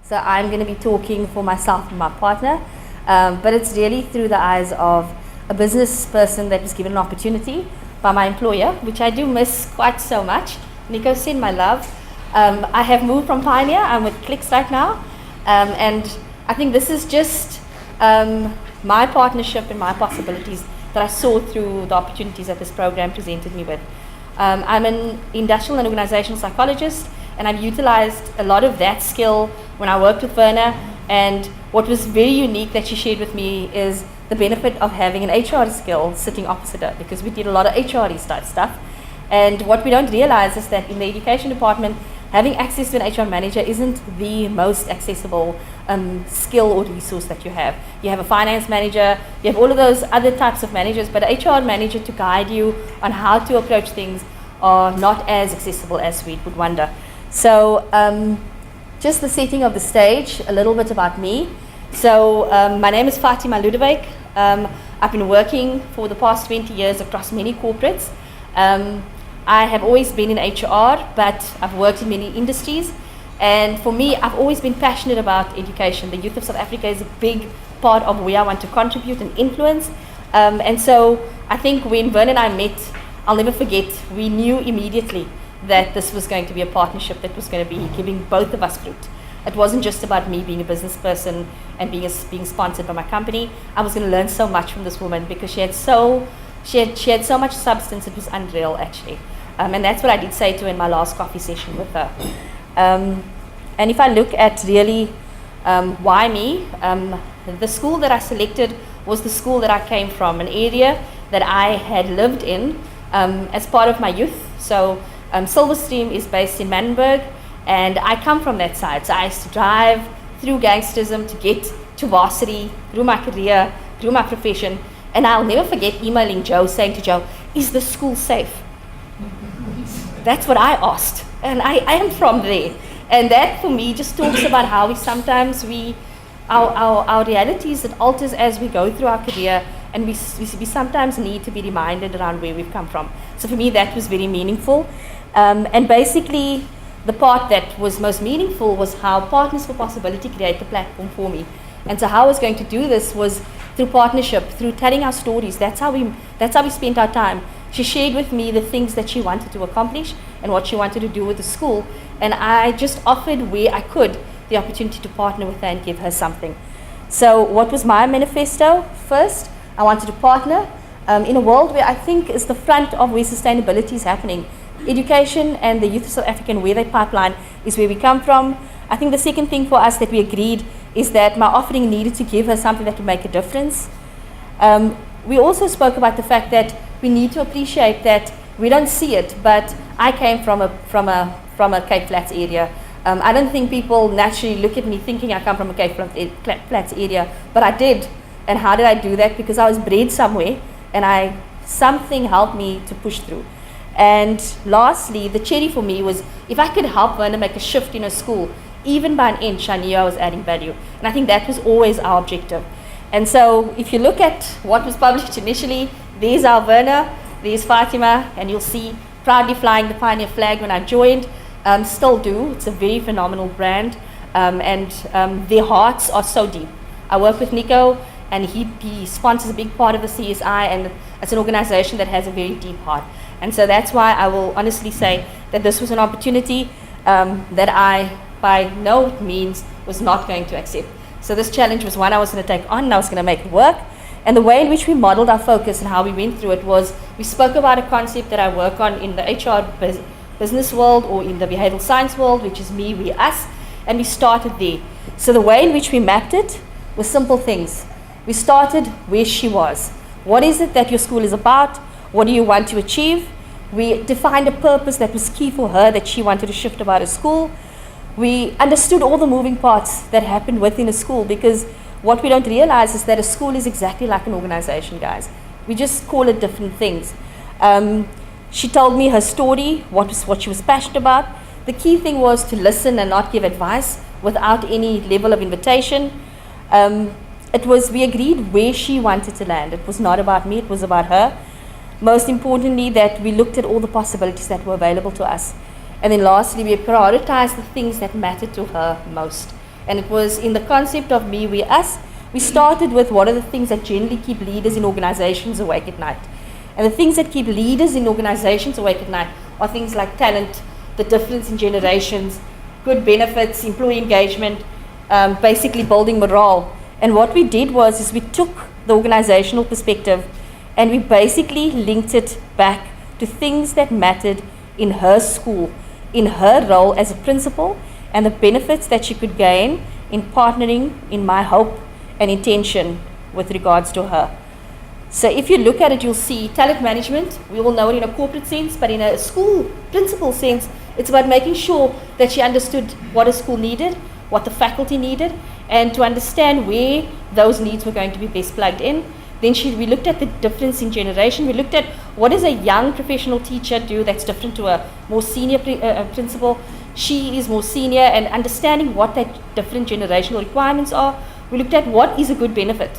So I'm going to be talking for myself and my partner, but it's really through the eyes of a business person that was given an opportunity by my employer, which I do miss quite so much. Nico, send my love. I have moved from Pioneer. I'm with Clicks right now, and I think this is just my partnership and my possibilities that I saw through the opportunities that this program presented me with. I'm an industrial and organizational psychologist, and I've utilized a lot of that skill when I worked with Verna. And what was very unique that she shared with me is the benefit of having an HR skill sitting opposite her, because we did a lot of HR type stuff. And what we don't realize is that in the education department, having access to an HR manager isn't the most accessible skill or resource that you have. You have a finance manager, you have all of those other types of managers, but an HR manager to guide you on how to approach things are not as accessible as we would wonder. So just the setting of the stage, a little bit about me. So my name is Fatima Ludovic. I've been working for the past 20 years across many corporates. I have always been in HR, but I've worked in many industries. And for me, I've always been passionate about education. The youth of South Africa is a big part of where I want to contribute and influence. And so I think when Vern and I met, I'll never forget, we knew immediately that this was going to be a partnership that was going to be giving both of us fruit. It wasn't just about me being a business person and being sponsored by my company. I was going to learn so much from this woman because she had so much substance. It was unreal, actually. And that's what I did say to her in my last coffee session with her. And if I look at really why me, the school that I selected was the school that I came from, an area that I had lived in as part of my youth. So Silverstream is based in Manenberg, and I come from that side. So I used to drive through gangsterism to get to varsity, through my career, through my profession. And I'll never forget emailing Joe, saying to Joe, "Is the school safe?" That's what I asked, and I am from there. And that for me just talks about how we sometimes, our realities, it alters as we go through our career, and we sometimes need to be reminded around where we've come from. So for me that was very meaningful. And basically the part that was most meaningful was how Partners for Possibility created the platform for me. And so how I was going to do this was through partnership, through telling our stories. That's how we spent our time. She shared with me the things that she wanted to accomplish and what she wanted to do with the school. And I just offered where I could the opportunity to partner with her and give her something. So what was my manifesto? First, I wanted to partner in a world where I think is the front of where sustainability is happening. Education and the youth of South Africa and where they pipeline is where we come from. I think the second thing for us that we agreed is that my offering needed to give her something that would make a difference. We also spoke about the fact that we need to appreciate that we don't see it, but I came from a Cape Flats area. I don't think people naturally look at me thinking I come from a Cape Flats area, but I did. And how did I do that? Because I was bred somewhere, and something helped me to push through. And lastly, the cherry for me was if I could help Verna make a shift in a school, even by an inch, I knew I was adding value. And I think that was always our objective. And so if you look at what was published initially, there's our Verna, there's Fatima, and you'll see proudly flying the Pioneer flag when I joined. Still do. It's a very phenomenal brand. And their hearts are so deep. I work with Nico, and he sponsors a big part of the CSI, and it's an organization that has a very deep heart. And so that's why I will honestly say that this was an opportunity that I by no means was not going to accept. So this challenge was one I was going to take on, and I was going to make it work. And the way in which we modeled our focus and how we went through it was we spoke about a concept that I work on in the HR business world or in the behavioral science world, which is me, we, us, and we started there. So the way in which we mapped it was simple things. We started where she was. What is it that your school is about? What do you want to achieve? We defined a purpose that was key for her, that she wanted to shift about a school. We understood all the moving parts that happened within a school, because what we don't realize is that a school is exactly like an organization, guys. We just call it different things. She told me her story, what she was passionate about. The key thing was to listen and not give advice without any level of invitation. We agreed where she wanted to land. It was not about me, it was about her. Most importantly, that we looked at all the possibilities that were available to us. And then lastly, we prioritized the things that mattered to her most. And it was in the concept of me, we, us. We started with what are the things that generally keep leaders in organizations awake at night. And the things that keep leaders in organizations awake at night are things like talent, the difference in generations, good benefits, employee engagement, basically building morale. And what we did is we took the organizational perspective and we basically linked it back to things that mattered in her school, in her role as a principal, and the benefits that she could gain in partnering in my hope and intention with regards to her. So if you look at it, you'll see talent management, we all know it in a corporate sense, but in a school principal sense, it's about making sure that she understood what a school needed, what the faculty needed, and to understand where those needs were going to be best plugged in. Then we looked at the difference in generation. We looked at what does a young professional teacher do that's different to a more senior principal. She is more senior, and understanding what that different generational requirements are. We looked at what is a good benefit.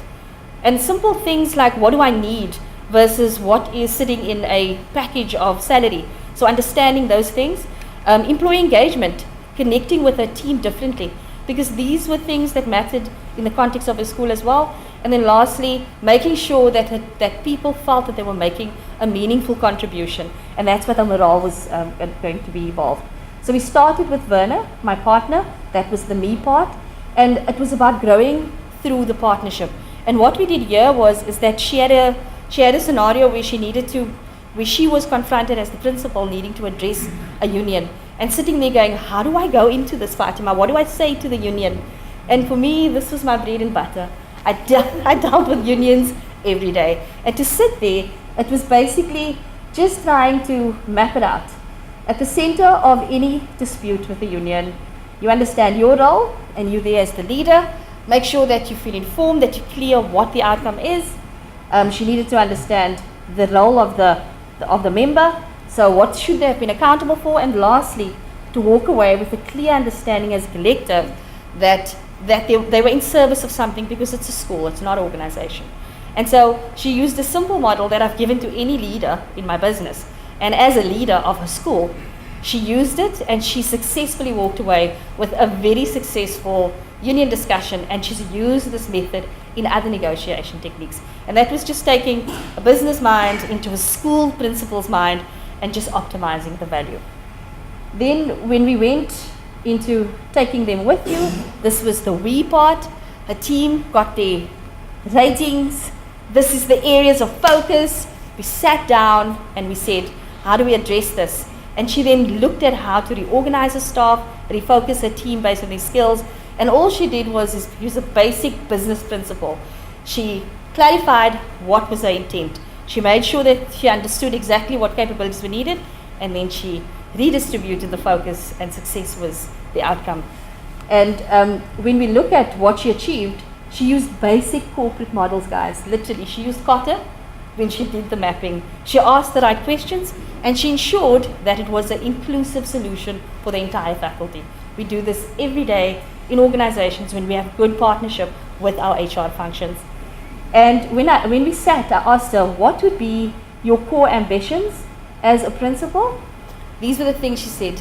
And simple things like what do I need versus what is sitting in a package of salary. So understanding those things. Employee engagement, connecting with a team differently, because these were things that mattered in the context of a school as well. And then lastly, making sure that people felt that they were making a meaningful contribution. And that's what the morale was going to be evolved. So we started with Werner, my partner. That was the me part. And it was about growing through the partnership. And what we did here is that she had a scenario where she was confronted as the principal needing to address a union. And sitting there going, how do I go into this, Fatima? What do I say to the union? And for me, this was my bread and butter. I dealt with unions every day. And to sit there, it was basically just trying to map it out. At the center of any dispute with the union, you understand your role, and you're there as the leader. Make sure that you feel informed, that you're clear what the outcome is. She needed to understand the role of the member. So what should they have been accountable for? And lastly, to walk away with a clear understanding as a collective that they were in service of something, because it's a school, it's not an organization. And so she used a simple model that I've given to any leader in my business. And as a leader of her school, she used it, and she successfully walked away with a very successful union discussion, and she's used this method in other negotiation techniques. And that was just taking a business mind into a school principal's mind and just optimizing the value. Then when we went into taking them with you, this was the we part. Her team got their ratings. This is the areas of focus. We sat down and we said, how do we address this? And she then looked at how to reorganize her staff, refocus her team based on their skills. And all she did was use a basic business principle. She clarified what was her intent. She made sure that she understood exactly what capabilities were needed, and then she redistributed the focus, and success was the outcome. And when we look at what she achieved, she used basic corporate models, guys. Literally, she used Kotter when she did the mapping. She asked the right questions, and she ensured that it was an inclusive solution for the entire faculty. We do this every day in organizations when we have good partnership with our HR functions. And when we sat, I asked her, what would be your core ambitions as a principal? These were the things she said.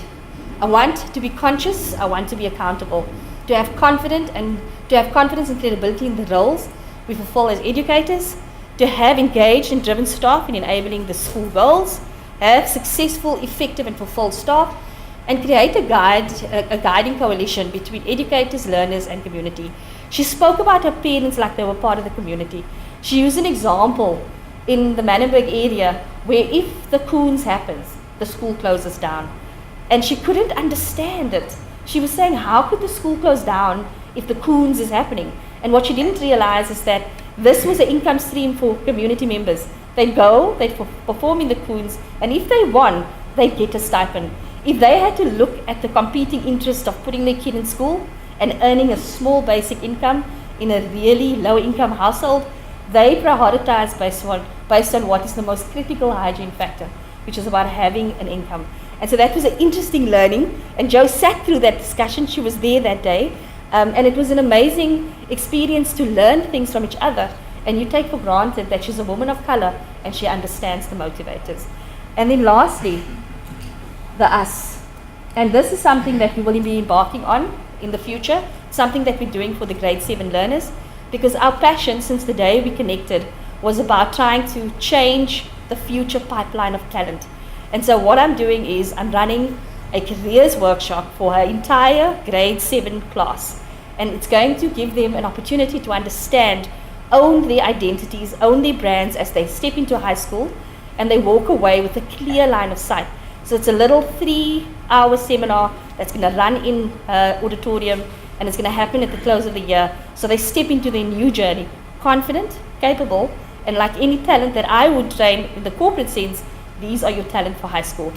I want to be conscious, I want to be accountable, to have confidence and credibility in the roles we fulfill as educators, to have engaged and driven staff in enabling the school goals, have successful, effective and fulfilled staff, and create a guiding coalition between educators, learners and community. She spoke about her parents like they were part of the community. She used an example in the Manenberg area where if the Koens happens, the school closes down. And she couldn't understand it. She was saying, how could the school close down if the Koens is happening? And what she didn't realize is that this was an income stream for community members. They'd go, they'd perform in the Koens, and if they won, they'd get a stipend. If they had to look at the competing interest of putting their kid in school and earning a small basic income in a really low income household, they prioritize based on what is the most critical hygiene factor, which is about having an income. And so that was an interesting learning, and Jo sat through that discussion. She was there that day, and it was an amazing experience to learn things from each other, and you take for granted that she's a woman of color and she understands the motivators. And then lastly, the us. And this is something that we will be embarking on in the future. something that we're doing for the grade 7 learners, because our passion since the day we connected was about trying to change the future pipeline of talent. And so what I'm doing is I'm running a careers workshop for her entire grade 7 class. And it's going to give them an opportunity to understand, own their identities, own their brands as they step into high school, and they walk away with a clear line of sight. So it's a little 3-hour seminar that's going to run in auditorium, and it's going to happen at the close of the year. So they step into their new journey, confident, capable, and like any talent that I would train in the corporate sense, these are your talent for high school.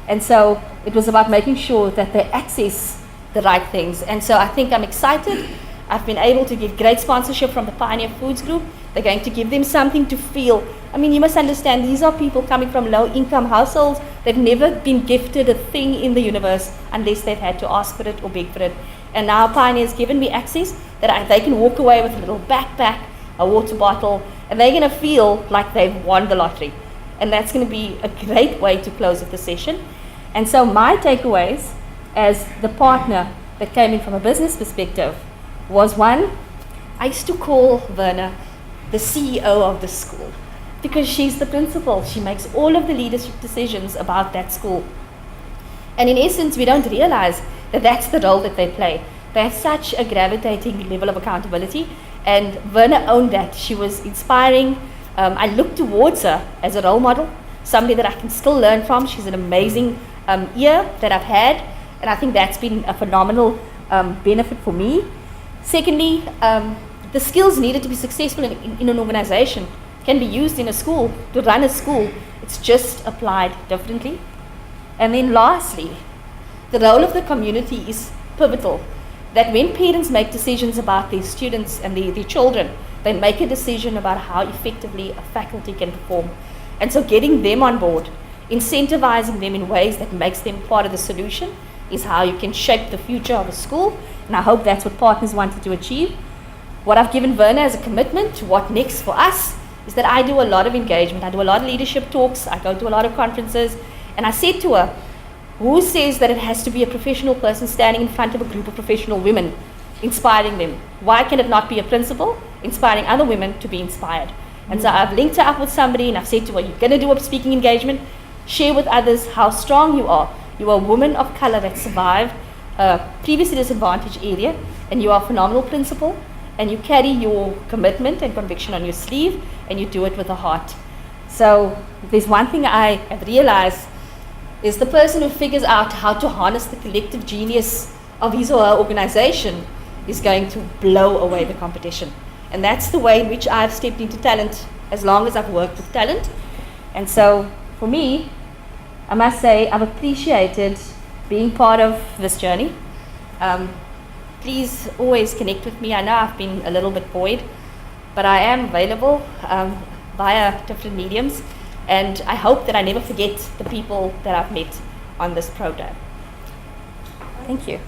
And so it was about making sure that they access the right things. And so I think I'm excited. I've been able to get great sponsorship from the Pioneer Foods Group. They're going to give them something to feel. I mean, you must understand, these are people coming from low-income households. They've never been gifted a thing in the universe unless they've had to ask for it or beg for it. And now Pioneer's given me access that they can walk away with a little backpack, a water bottle, and they're going to feel like they've won the lottery. And that's going to be a great way to close off the session. And so my takeaways as the partner that came in from a business perspective was, one, I used to call Verna the CEO of the school because she's the principal. She makes all of the leadership decisions about that school. And in essence, we don't realize that that's the role that they play. They have such a gravitating level of accountability, and Verna owned that. She was inspiring. I look towards her as a role model, somebody that I can still learn from. She's an amazing ear that I've had, and I think that's been a phenomenal benefit for me. Secondly, the skills needed to be successful in an organization can be used in a school, to run a school. It's just applied differently. And then lastly, the role of the community is pivotal. That when parents make decisions about their students and their children, they make a decision about how effectively a faculty can perform. And so getting them on board, incentivizing them in ways that makes them part of the solution is how you can shape the future of a school. And I hope that's what partners wanted to achieve. What I've given Verna as a commitment to what next for us is that I do a lot of engagement. I do a lot of leadership talks. I go to a lot of conferences. And I said to her, who says that it has to be a professional person standing in front of a group of professional women, inspiring them? Why can it not be a principal inspiring other women to be inspired? And so I've linked her up with somebody, and I've said to her, you're going to do a speaking engagement. Share with others how strong you are. You are a woman of color that survived a previously disadvantaged area, and you are a phenomenal principal, and you carry your commitment and conviction on your sleeve, and you do it with a heart. So if there's one thing I have realized, is the person who figures out how to harness the collective genius of his or her organization is going to blow away the competition. And that's the way in which I've stepped into talent as long as I've worked with talent. And so for me, I must say I've appreciated being part of this journey. Please always connect with me. I know I've been a little bit void, but I am available via different mediums. And I hope that I never forget the people that I've met on this program. Thank you.